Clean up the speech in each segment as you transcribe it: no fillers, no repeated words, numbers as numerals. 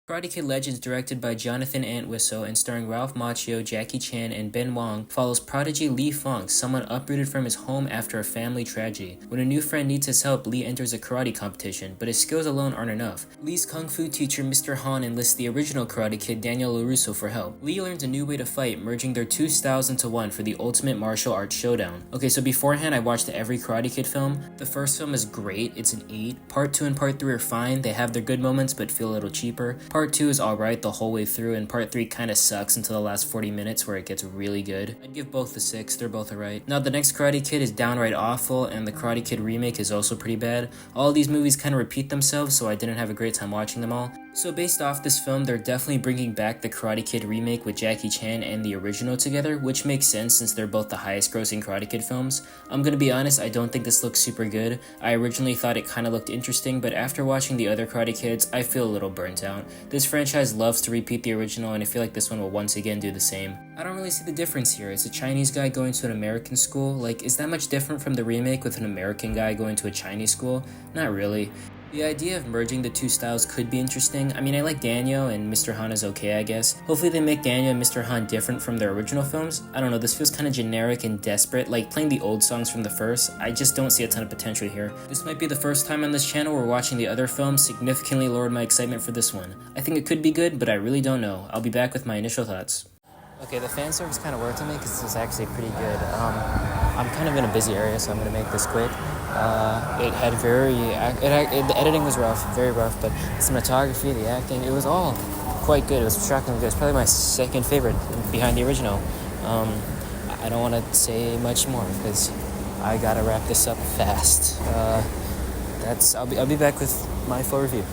Karate Kid Legends, directed by Jonathan Entwistle and starring Ralph Macchio, Jackie Chan, and Ben Wong, follows prodigy Lee Fong, someone uprooted from his home after a family tragedy. When a new friend needs his help, Lee enters a karate competition, but his skills alone aren't enough. Lee's kung fu teacher Mr. Han enlists the original Karate Kid Daniel LaRusso for help. Lee learns a new way to fight, merging their two styles into one for the ultimate martial arts showdown. Okay, so beforehand I watched every Karate Kid film. The first film is great, it's an 8. Part 2 and Part 3 are fine, they have their good moments but feel a little cheaper. Part 2 is alright the whole way through, and Part 3 kinda sucks until the last 40 minutes where it gets really good. I'd give both a 6, they're both alright. Now the next Karate Kid is downright awful, and the Karate Kid remake is also pretty bad. All of these movies kinda repeat themselves, so I didn't have a great time watching them all. So based off this film, they're definitely bringing back the Karate Kid remake with Jackie Chan and the original together, which makes sense since they're both the highest grossing Karate Kid films. I'm gonna be honest, I don't think this looks super good. I originally thought it kinda looked interesting, but after watching the other Karate Kids, I feel a little burnt out. This franchise loves to repeat the original, and I feel like this one will once again do the same. I don't really see the difference here. It's a Chinese guy going to an American school. Like, is that much different from the remake with an American guy going to a Chinese school? Not really. The idea of merging the two styles could be interesting. I mean, I like Daniel, and Mr. Han is okay, I guess. Hopefully they make Daniel and Mr. Han different from their original films. I don't know, this feels kind of generic and desperate, like playing the old songs from the first. I just don't see a ton of potential here. This might be the first time on this channel where watching the other films significantly lowered my excitement for this one. I think it could be good, but I really don't know. I'll be back with my initial thoughts. Okay, the fan service kind of worked on me because this was actually pretty good. I'm kind of in a busy area, so I'm going to make this quick. It had the editing was rough, very rough, but the cinematography, the acting, it was all quite good. It was shockingly good. It's probably my second favorite behind the original. I don't want to say much more because I gotta wrap this up fast. I'll be back with my full review.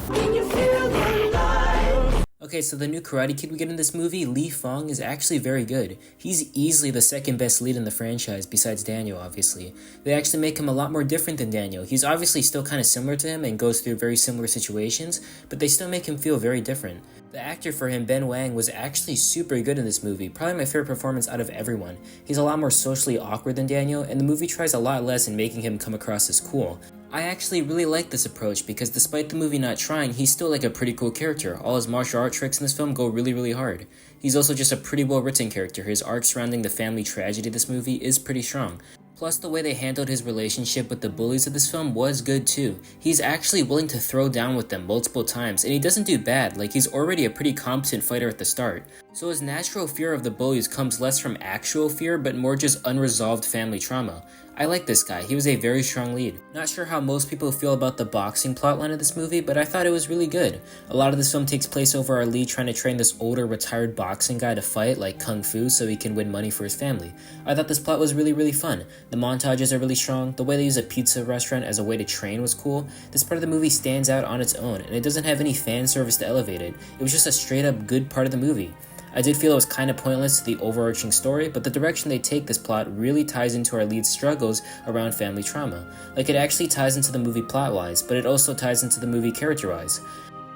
Can you feel the light? Okay, so the new Karate Kid we get in this movie, Lee Fong, is actually very good. He's easily the second best lead in the franchise, besides Daniel, obviously. They actually make him a lot more different than Daniel. He's obviously still kind of similar to him and goes through very similar situations, but they still make him feel very different. The actor for him, Ben Wang, was actually super good in this movie, probably my favorite performance out of everyone. He's a lot more socially awkward than Daniel, and the movie tries a lot less in making him come across as cool. I actually really like this approach because despite the movie not trying, he's still like a pretty cool character. All his martial art tricks in this film go really hard. He's also just a pretty well written character. His arc surrounding the family tragedy of this movie is pretty strong. Plus, the way they handled his relationship with the bullies of this film was good too. He's actually willing to throw down with them multiple times, and he doesn't do bad, like he's already a pretty competent fighter at the start. So his natural fear of the bullies comes less from actual fear, but more just unresolved family trauma. I like this guy, he was a very strong lead. Not sure how most people feel about the boxing plotline of this movie, but I thought it was really good. A lot of this film takes place over our lead trying to train this older retired boxing guy to fight like kung fu so he can win money for his family. I thought this plot was really fun. The montages are really strong, the way they use a pizza restaurant as a way to train was cool. This part of the movie stands out on its own, and it doesn't have any fan service to elevate it. It was just a straight up good part of the movie. I did feel it was kind of pointless to the overarching story, but the direction they take this plot really ties into our lead's struggles around family trauma. Like, it actually ties into the movie plot-wise, but it also ties into the movie character-wise.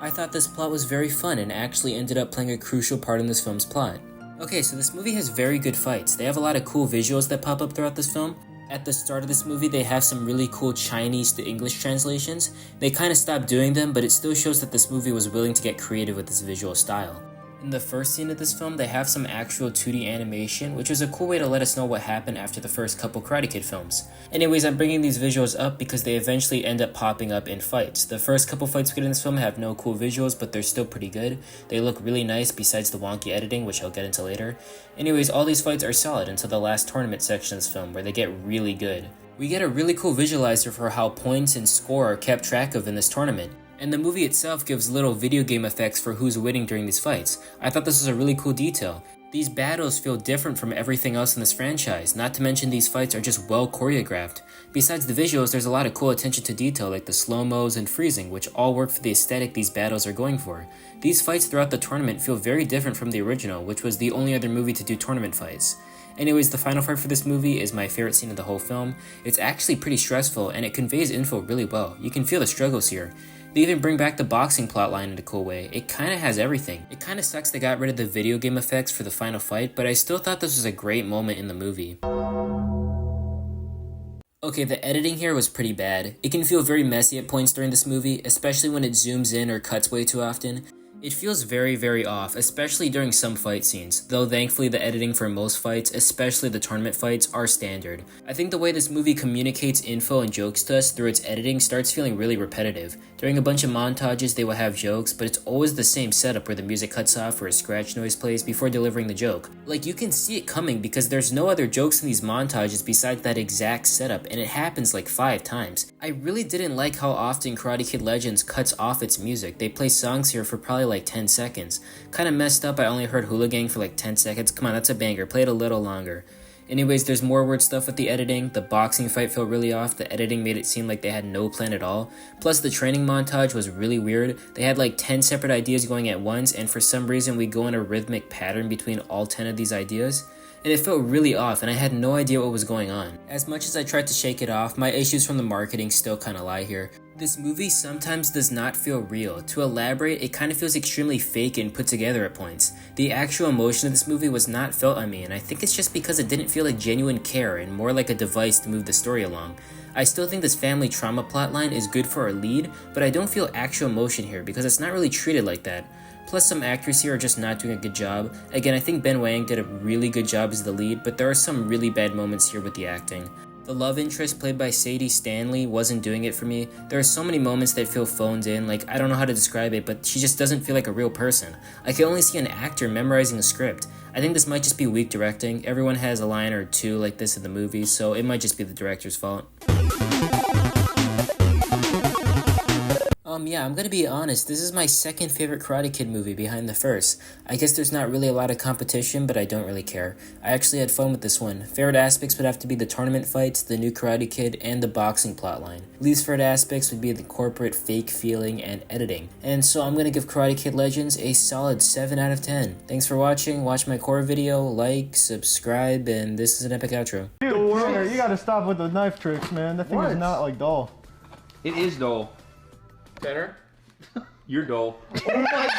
I thought this plot was very fun and actually ended up playing a crucial part in this film's plot. Okay, so this movie has very good fights. They have a lot of cool visuals that pop up throughout this film. At the start of this movie, they have some really cool Chinese to English translations. They kind of stopped doing them, but it still shows that this movie was willing to get creative with its visual style. In the first scene of this film, they have some actual 2D animation, which was a cool way to let us know what happened after the first couple Karate Kid films. Anyways, I'm bringing these visuals up because they eventually end up popping up in fights. The first couple fights we get in this film have no cool visuals, but they're still pretty good. They look really nice besides the wonky editing, which I'll get into later. Anyways, all these fights are solid until the last tournament section of this film, where they get really good. We get a really cool visualizer for how points and score are kept track of in this tournament. And the movie itself gives little video game effects for who's winning during these fights. I thought this was a really cool detail. These battles feel different from everything else in this franchise, not to mention these fights are just well choreographed. Besides the visuals, there's a lot of cool attention to detail like the slow-mos and freezing, which all work for the aesthetic these battles are going for. These fights throughout the tournament feel very different from the original, which was the only other movie to do tournament fights. Anyways, the final fight for this movie is my favorite scene of the whole film. It's actually pretty stressful and it conveys info really well. You can feel the struggles here. They even bring back the boxing plotline in a cool way. It kinda has everything. It kinda sucks they got rid of the video game effects for the final fight, but I still thought this was a great moment in the movie. Okay, the editing here was pretty bad. It can feel very messy at points during this movie, especially when it zooms in or cuts way too often. It feels very, very off, especially during some fight scenes, though thankfully the editing for most fights, especially the tournament fights, are standard. I think the way this movie communicates info and jokes to us through its editing starts feeling really repetitive. During a bunch of montages they will have jokes, but it's always the same setup where the music cuts off or a scratch noise plays before delivering the joke. Like, you can see it coming because there's no other jokes in these montages besides that exact setup, and it happens like 5 times. I really didn't like how often Karate Kid Legends cuts off its music. They play songs here for probably like 10 seconds. Kinda messed up, I only heard Hula Gang for like 10 seconds. Come on, that's a banger. Play it a little longer. Anyways, there's more weird stuff with the editing. The boxing fight felt really off. The editing made it seem like they had no plan at all. Plus, the training montage was really weird. They had like 10 separate ideas going at once, and for some reason we go in a rhythmic pattern between all 10 of these ideas. And it felt really off, and I had no idea what was going on. As much as I tried to shake it off, my issues from the marketing still kinda lie here. This movie sometimes does not feel real. To elaborate, it kind of feels extremely fake and put together at points. The actual emotion of this movie was not felt on me, and I think it's just because it didn't feel like genuine care and more like a device to move the story along. I still think this family trauma plotline is good for our lead, but I don't feel actual emotion here because it's not really treated like that. Plus, some actors here are just not doing a good job. Again, I think Ben Wang did a really good job as the lead, but there are some really bad moments here with the acting. The love interest played by Sadie Stanley wasn't doing it for me. There are so many moments that feel phoned in, like I don't know how to describe it, but she just doesn't feel like a real person. I can only see an actor memorizing a script. I think this might just be weak directing. Everyone has a line or two like this in the movie, so it might just be the director's fault. Yeah, I'm gonna be honest, this is my second favorite Karate Kid movie behind the first. I guess there's not really a lot of competition, but I don't really care. I actually had fun with this one. Favorite aspects would have to be the tournament fights, the new Karate Kid, and the boxing plotline. Least favorite aspects would be the corporate fake feeling and editing. And so I'm gonna give Karate Kid Legends a solid 7 out of 10. Thanks for watching, watch my core video, like, subscribe, and this is an epic outro. Dude, Tanner, you gotta stop with the knife tricks, man. That thing is not like dull. It is dull. Tanner? You're dull. Oh my